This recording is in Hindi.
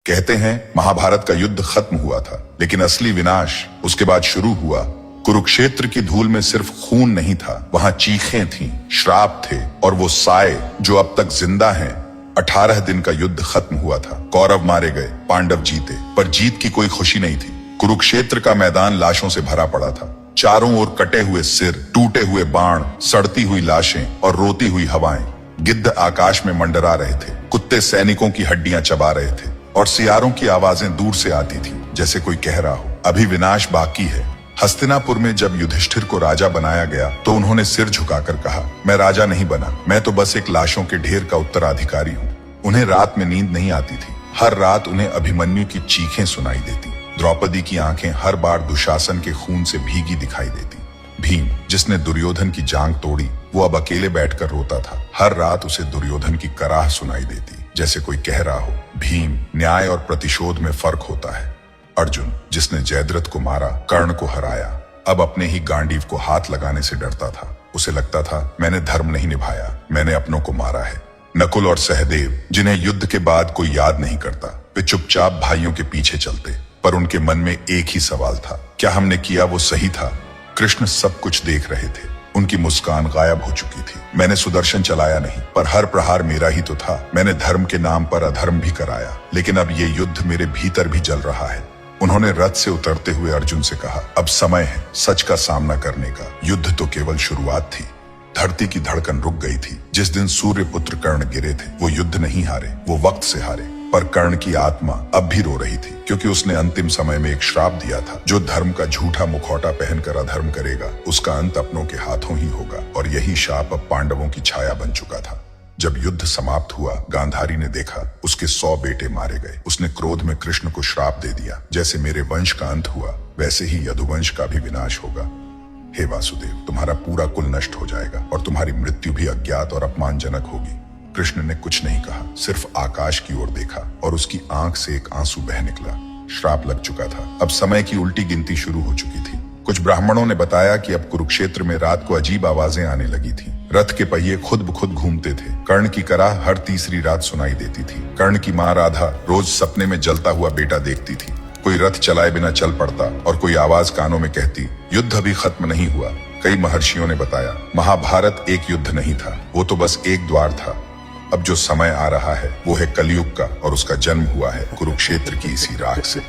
कहते हैं महाभारत का युद्ध खत्म हुआ था, लेकिन असली विनाश उसके बाद शुरू हुआ। कुरुक्षेत्र की धूल में सिर्फ खून नहीं था, वहां चीखें थीं, श्राप थे और वो साए जो अब तक जिंदा हैं। 18 दिन का युद्ध खत्म हुआ था। कौरव मारे गए, पांडव जीते, पर जीत की कोई खुशी नहीं थी। कुरुक्षेत्र का मैदान लाशों से भरा पड़ा था। चारों ओर कटे हुए सिर, टूटे हुए बाण, सड़ती हुई लाशें और रोती हुई हवाएं। गिद्ध आकाश में मंडरा रहे थे, कुत्ते सैनिकों की हड्डियां चबा रहे थे और सियारों की आवाजें दूर से आती थी, जैसे कोई कह रहा हो अभी विनाश बाकी है। हस्तिनापुर में जब युधिष्ठिर को राजा बनाया गया तो उन्होंने सिर झुकाकर कहा, मैं राजा नहीं बना, मैं तो बस एक लाशों के ढेर का उत्तराधिकारी हूँ। उन्हें रात में नींद नहीं आती थी। हर रात उन्हें अभिमन्यु की चीखें सुनाई देती। द्रौपदी की आंखें हर बार दुशासन के खून से भीगी दिखाई देती। भीम, जिसने दुर्योधन की जांग तोड़ी, वो अब अकेले बैठकर रोता था। हर रात उसे दुर्योधन की कराह सुनाई देती, जैसे कोई कह रहा हो, भीम, न्याय और प्रतिशोध में फर्क होता है। अर्जुन, जिसने जयद्रथ को मारा, कर्ण को हराया, अब अपने ही गांडीव को हाथ लगाने से डरता था। उसे लगता था, मैंने धर्म नहीं निभाया, मैंने अपनों को मारा है। नकुल और सहदेव, जिन्हें युद्ध के बाद कोई याद नहीं करता, वे चुपचाप भाइयों के पीछे चलते, पर उनके मन में एक ही सवाल था, क्या हमने किया वो सही था? कृष्ण सब कुछ देख रहे थे। उनकी मुस्कान गायब हो चुकी थी। मैंने सुदर्शन चलाया नहीं, पर हर प्रहार मेरा ही तो था। मैंने धर्म के नाम पर अधर्म भी कराया, लेकिन अब ये युद्ध मेरे भीतर भी जल रहा है। उन्होंने रथ से उतरते हुए अर्जुन से कहा, अब समय है सच का सामना करने का। युद्ध तो केवल शुरुआत थी। धरती की धड़कन रुक गई थी। जिस दिन सूर्य पुत्र कर्ण गिरे थे, वो युद्ध नहीं हारे, वो वक्त से हारे। पर कर्ण की आत्मा अब भी रो रही थी, क्योंकि उसने अंतिम समय में एक श्राप दिया था, जो धर्म का झूठा मुखौटा पहनकर अधर्म करेगा, उसका अंत अपनों के हाथों ही होगा। और यही शाप अब पांडवों की छाया बन चुका था। जब युद्ध समाप्त हुआ, गांधारी ने देखा उसके 100 बेटे मारे गए। उसने क्रोध में कृष्ण को श्राप दे दिया, जैसे मेरे वंश का अंत हुआ, वैसे ही यदुवंश का भी विनाश होगा। हे वासुदेव, तुम्हारा पूरा कुल नष्ट हो जाएगा और तुम्हारी मृत्यु भी अज्ञात और अपमानजनक होगी। कृष्ण ने कुछ नहीं कहा, सिर्फ आकाश की ओर देखा और उसकी आंख से एक आंसू बह निकला। श्राप लग चुका था। अब समय की उल्टी गिनती शुरू हो चुकी थी। कुछ ब्राह्मणों ने बताया कि अब कुरुक्षेत्र में रात को अजीब आवाजें आने लगी थी। रथ के पहिए खुद ब खुद घूमते थे। कर्ण की कराह हर तीसरी रात सुनाई देती थी। कर्ण की मां राधा रोज सपने में जलता हुआ बेटा देखती थी। कोई रथ चलाए बिना चल पड़ता और कोई आवाज कानों में कहती, युद्ध अभी खत्म नहीं हुआ। कई महर्षियों ने बताया, महाभारत एक युद्ध नहीं था, वो तो बस एक द्वार था। अब जो समय आ रहा है वो है कलयुग का, और उसका जन्म हुआ है कुरुक्षेत्र की इसी राख से।